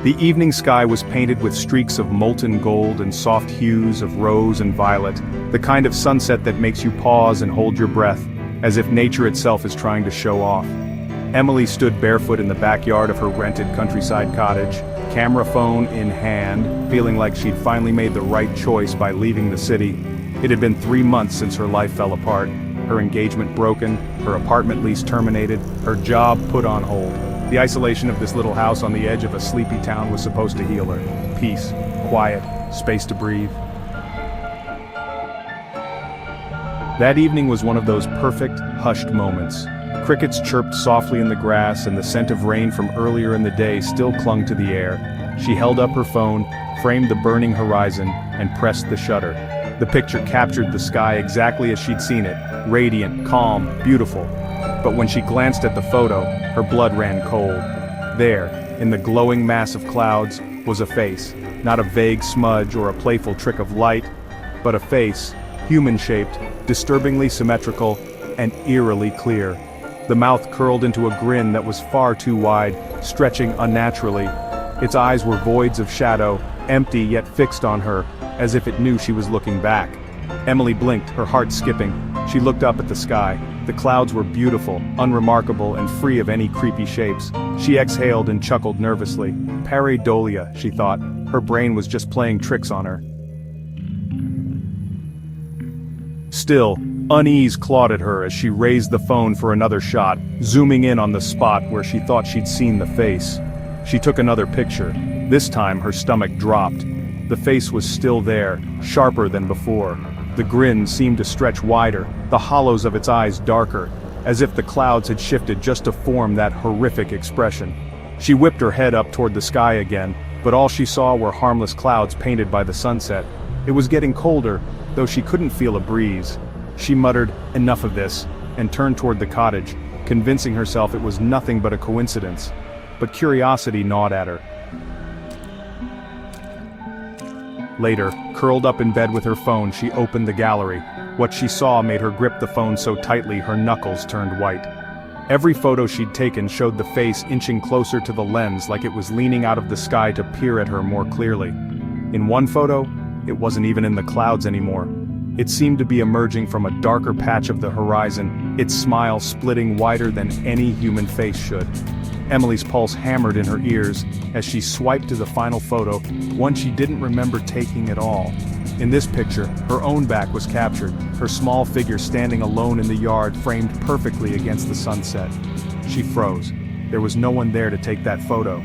The evening sky was painted with streaks of molten gold and soft hues of rose and violet, the kind of sunset that makes you pause and hold your breath, as if nature itself is trying to show off. Emily stood barefoot in the backyard of her rented countryside cottage, camera phone in hand, feeling like she'd finally made the right choice by leaving the city. It had been 3 months since her life fell apart, her engagement broken, her apartment lease terminated, her job put on hold. The isolation of this little house on the edge of a sleepy town was supposed to heal her. Peace, quiet, space to breathe. That evening was one of those perfect, hushed moments. Crickets chirped softly in the grass, and the scent of rain from earlier in the day still clung to the air. She held up her phone, framed the burning horizon, and pressed the shutter. The picture captured the sky exactly as she'd seen it, radiant, calm, beautiful. But when she glanced at the photo, her blood ran cold. There, in the glowing mass of clouds, was a face, not a vague smudge or a playful trick of light, but a face, human-shaped, disturbingly symmetrical, and eerily clear. The mouth curled into a grin that was far too wide, stretching unnaturally. Its eyes were voids of shadow, empty yet fixed on her, as if it knew she was looking back. Emily blinked, her heart skipping. She looked up at the sky. The clouds were beautiful, unremarkable, and free of any creepy shapes. She exhaled and chuckled nervously. Pareidolia, she thought. Her brain was just playing tricks on her. Still, unease clawed at her as she raised the phone for another shot, zooming in on the spot where she thought she'd seen the face. She took another picture. This time her stomach dropped. The face was still there, sharper than before. The grin seemed to stretch wider, the hollows of its eyes darker, as if the clouds had shifted just to form that horrific expression. She whipped her head up toward the sky again, but all she saw were harmless clouds painted by the sunset. It was getting colder, though she couldn't feel a breeze. She muttered, "Enough of this," and turned toward the cottage, convincing herself it was nothing but a coincidence. But curiosity gnawed at her. Later, curled up in bed with her phone, she opened the gallery. What she saw made her grip the phone so tightly her knuckles turned white. Every photo she'd taken showed the face inching closer to the lens, like it was leaning out of the sky to peer at her more clearly. In one photo, it wasn't even in the clouds anymore. It seemed to be emerging from a darker patch of the horizon, its smile splitting wider than any human face should. Emily's pulse hammered in her ears as she swiped to the final photo, one she didn't remember taking at all. In this picture, her own back was captured, her small figure standing alone in the yard framed perfectly against the sunset. She froze. There was no one there to take that photo.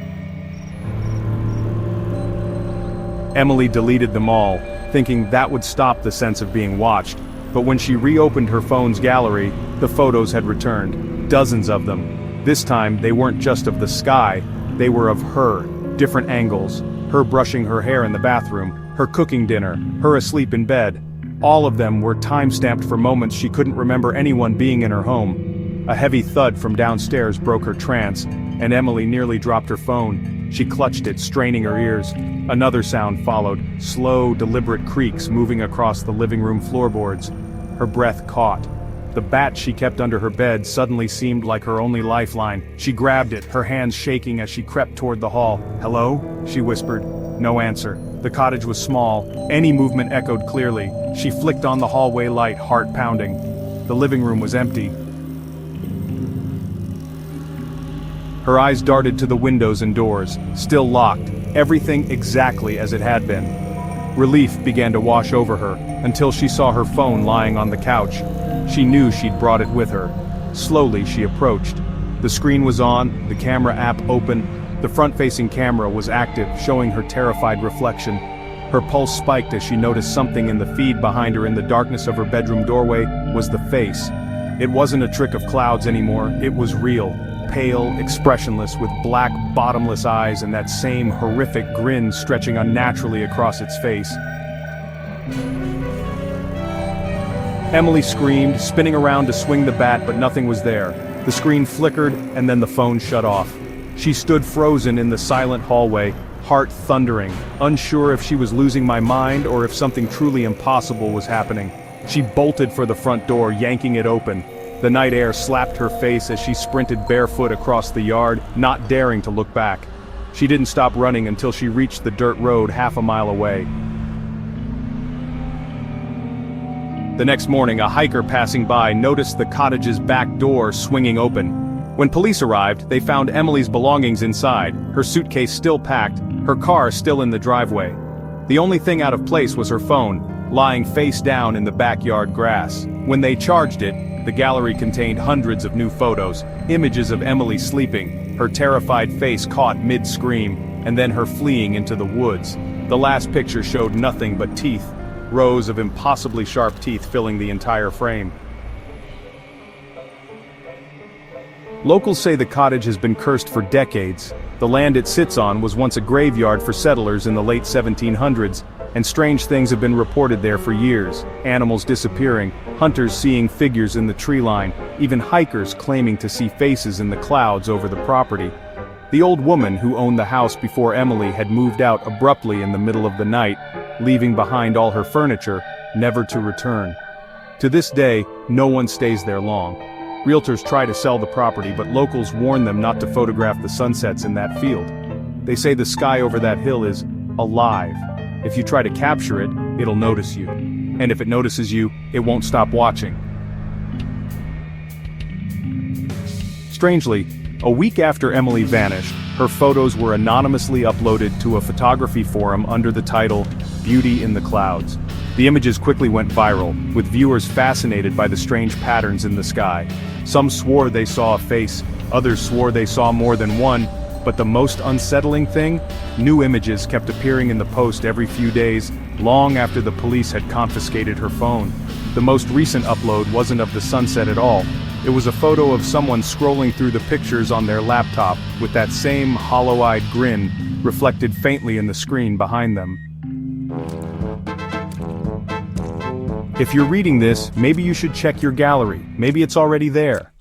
Emily deleted them all, thinking that would stop the sense of being watched, but when she reopened her phone's gallery, the photos had returned, dozens of them. This time, they weren't just of the sky, they were of her, different angles, her brushing her hair in the bathroom, her cooking dinner, her asleep in bed. All of them were time-stamped for moments she couldn't remember anyone being in her home. A heavy thud from downstairs broke her trance, and Emily nearly dropped her phone. She clutched it, straining her ears. Another sound followed, slow, deliberate creaks moving across the living room floorboards. Her breath caught. The bat she kept under her bed suddenly seemed like her only lifeline. She grabbed it, her hands shaking as she crept toward the hall. "Hello?" she whispered. No answer. The cottage was small. Any movement echoed clearly. She flicked on the hallway light, heart pounding. The living room was empty. Her eyes darted to the windows and doors, still locked, everything exactly as it had been. Relief began to wash over her, until she saw her phone lying on the couch. She knew she'd brought it with her. Slowly she approached. The screen was on, the camera app open. The front-facing camera was active, showing her terrified reflection. Her pulse spiked as she noticed something in the feed behind her. In the darkness of her bedroom doorway was the face. It wasn't a trick of clouds anymore, it was real. Pale, expressionless, with black, bottomless eyes and that same horrific grin stretching unnaturally across its face. Emily screamed, spinning around to swing the bat, but nothing was there. The screen flickered, and then the phone shut off. She stood frozen in the silent hallway, heart thundering, unsure if she was losing my mind or if something truly impossible was happening. She bolted for the front door, yanking it open. The night air slapped her face as she sprinted barefoot across the yard, not daring to look back. She didn't stop running until she reached the dirt road half a mile away. The next morning, a hiker passing by noticed the cottage's back door swinging open. When police arrived, they found Emily's belongings inside, her suitcase still packed, her car still in the driveway. The only thing out of place was her phone, lying face down in the backyard grass. When they charged it, the gallery contained hundreds of new photos, images of Emily sleeping, her terrified face caught mid-scream, and then her fleeing into the woods. The last picture showed nothing but teeth, rows of impossibly sharp teeth filling the entire frame. Locals say the cottage has been cursed for decades. The land it sits on was once a graveyard for settlers in the late 1700s, and strange things have been reported there for years. Animals disappearing, hunters seeing figures in the tree line, even hikers claiming to see faces in the clouds over the property. The old woman who owned the house before Emily had moved out abruptly in the middle of the night, leaving behind all her furniture, never to return. To this day, no one stays there long. Realtors try to sell the property, but locals warn them not to photograph the sunsets in that field. They say the sky over that hill is alive. If you try to capture it, it'll notice you. And if it notices you, it won't stop watching. Strangely, a week after Emily vanished, her photos were anonymously uploaded to a photography forum under the title, "Beauty in the Clouds." The images quickly went viral, with viewers fascinated by the strange patterns in the sky. Some swore they saw a face, others swore they saw more than one, but the most unsettling thing? New images kept appearing in the post every few days, long after the police had confiscated her phone. The most recent upload wasn't of the sunset at all. It was a photo of someone scrolling through the pictures on their laptop, with that same hollow-eyed grin reflected faintly in the screen behind them. If you're reading this, maybe you should check your gallery. Maybe it's already there.